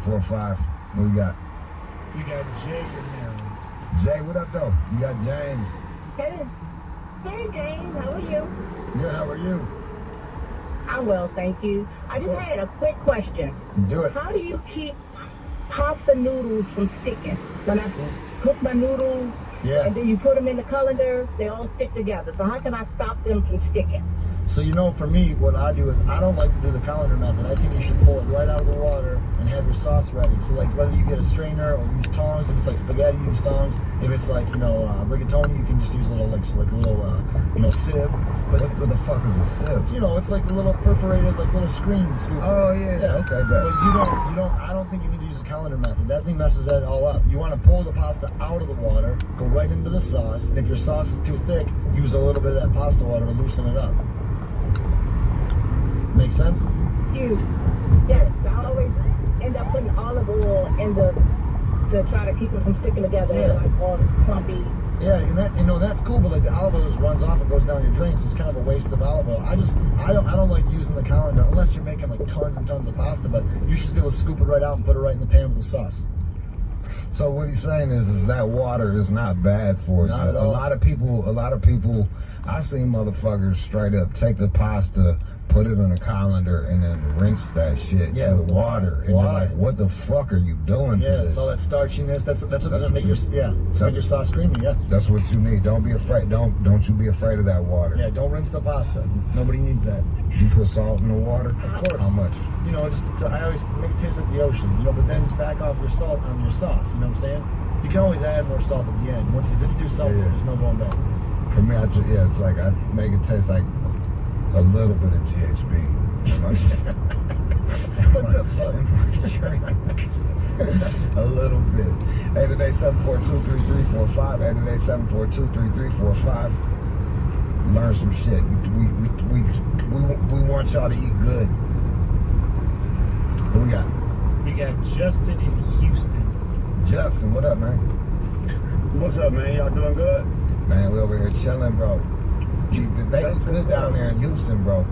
345. What we got? We got Jay and Mary. Jay, what up, though? You got James. Hey, James, how are you? Good, how are you? I'm well, thank you. I just had a quick question. Do it. How do you keep pasta noodles from sticking? When I cook my noodles, and then you put them in the colander, they all stick together. So how can I stop them from sticking? So, you know, for me, what I do is I don't like to do the colander method. I think you should pull it right out of the water and have your sauce ready. So, like, whether you get a strainer or use tongs, if it's like spaghetti, use tongs. If it's like, you know, rigatoni, you can just use a little, like a little, you know, sieve. But what the fuck is a sieve? You know, it's like a little perforated, like little screen scoop. Oh, yeah. Okay, bet. But I don't think you need to use the colander method. That thing messes that all up. You want to pull the pasta out of the water, go right into the sauce, and if your sauce is too thick, use a little bit of that pasta water to loosen it up. Make sense? Yes, I always end up putting olive oil in to try to keep them from sticking together, like all clumpy. Yeah, and that, you know, that's cool, but like the olive oil just runs off and goes down your drain, so it's kind of a waste of olive oil. I don't like using the colander unless you're making like tons and tons of pasta, but you should be able to scoop it right out and put it right in the pan with the sauce. So what he's saying is that water is not bad for you. Not at all. A lot of people, I seen motherfuckers straight up take the pasta, put it in a colander, and then rinse that shit with water. And you're like, what the fuck are you doing to this? It's all that starchiness. That's what make your sauce creamy. Yeah, that's what you need. Don't be afraid. Don't you be afraid of that water. Yeah, don't rinse the pasta. Nobody needs that. You put salt in the water? Of course. How much? You know, I always make it taste like the ocean. You know, but then back off your salt on your sauce. You know what I'm saying? You can always add more salt at the end. If it's too salty, there's no going back. For me, it's like I make it taste like a little bit of GHB. What the fuck? A little bit. 888-742-3345. 888-742-3345. Learn some shit. We want y'all to eat good. What we got? We got Justin in Houston. Justin, what up, man? What's up, man? Y'all doing good? Man, we over here chilling, bro. They eat good down there in Houston, bro.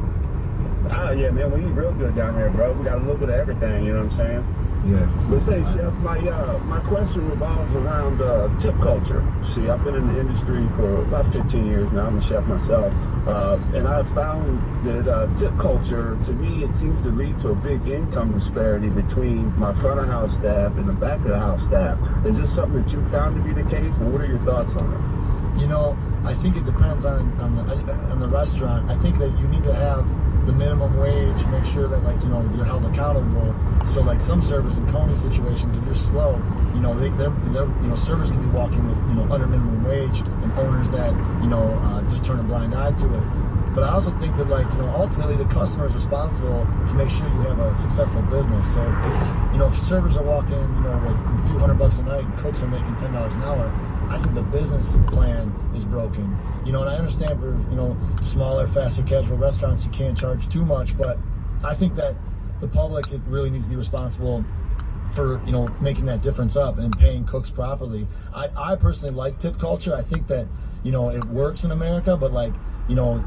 Yeah, man, we eat real good down there, bro. We got a little bit of everything, you know what I'm saying? Yeah. But say, Chef, my question revolves around tip culture. See, I've been in the industry for about 15 years now. I'm a chef myself. And I've found that tip culture, to me, it seems to lead to a big income disparity between my front of house staff and the back of the house staff. Is this something that you found to be the case, and what are your thoughts on it? You know, I think it depends on the restaurant. I think that you need to have the minimum wage, make sure that, like, you know, you're held accountable. So, like, some servers in Coney situations, if you're slow, you know, servers can be walking with, you know, under minimum wage, and owners that, you know, just turn a blind eye to it. But I also think that, like, you know, ultimately the customer is responsible to make sure you have a successful business. So, if servers are walking, you know, like a few $100 a night, and cooks are making $10 an hour, I think the business plan is broken. You know, and I understand for, you know, smaller, faster casual restaurants, you can't charge too much, but I think that the public, it really needs to be responsible for, you know, making that difference up and paying cooks properly. I personally like tip culture. I think that, you know, it works in America, but, like, you know,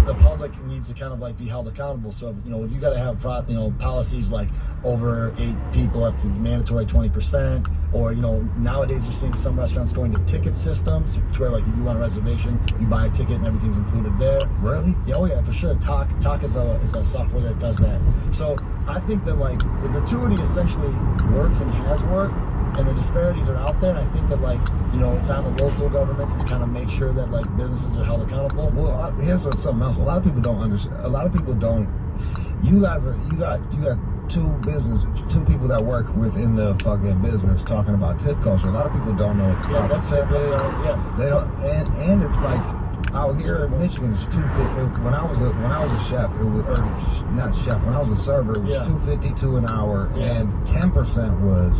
the public needs to kind of like be held accountable. So, you know, if you got to have policies like over 8 people up to mandatory 20%, or, you know, nowadays you're seeing some restaurants going to ticket systems to where, like, if you want a reservation, you buy a ticket and everything's included there. Really? Yeah, oh yeah, for sure. Talk is a software that does that. So I think that, like, the gratuity essentially works and has worked, and the disparities are out there, and I think that, like, you know, it's on the local governments to kind of make sure that, like, businesses are held accountable. Well, here's something else. A lot of people don't understand. A lot of people don't. You got two people that work within the fucking business talking about tip culture. A lot of people don't know what that's tip is. Yeah. They don't, and it's like out here in Michigan, it's $250. When I was a chef, it was, or not chef. When I was a server, it was $252 an hour, and 10% was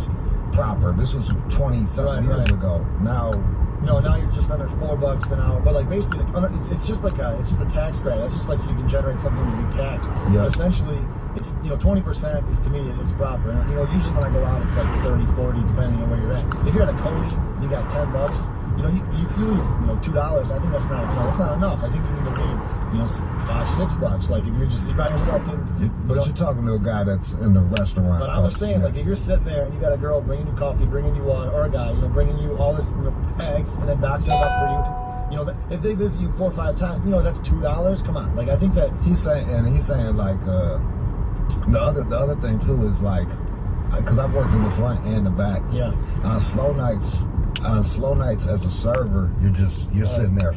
proper. This was 20-something years ago. Now you're just under $4 an hour. But, like, basically, it's just a tax credit. That's just like so you can generate something to be taxed. Yeah. But essentially, it's, you know, 20% is, to me, it's proper. And, you know, usually when I go out, it's like 30, 40, depending on where you're at. If you're at a Coney, you got $10. you know, if you leave, $2, I think that's not enough. I think you need to leave, $5, $6. Like if you're by yourself, but you're talking to a guy that's in the restaurant. But I was saying, like if you're sitting there and you got a girl bringing you coffee, bringing you water, or a guy, bringing you all this eggs, and then boxing it up for you. If they visit you 4 or 5 times, that's $2. Come on, like I think that he's saying like the other thing too is like, because I've worked in the front and the back. Yeah. On slow nights as a server, you're sitting there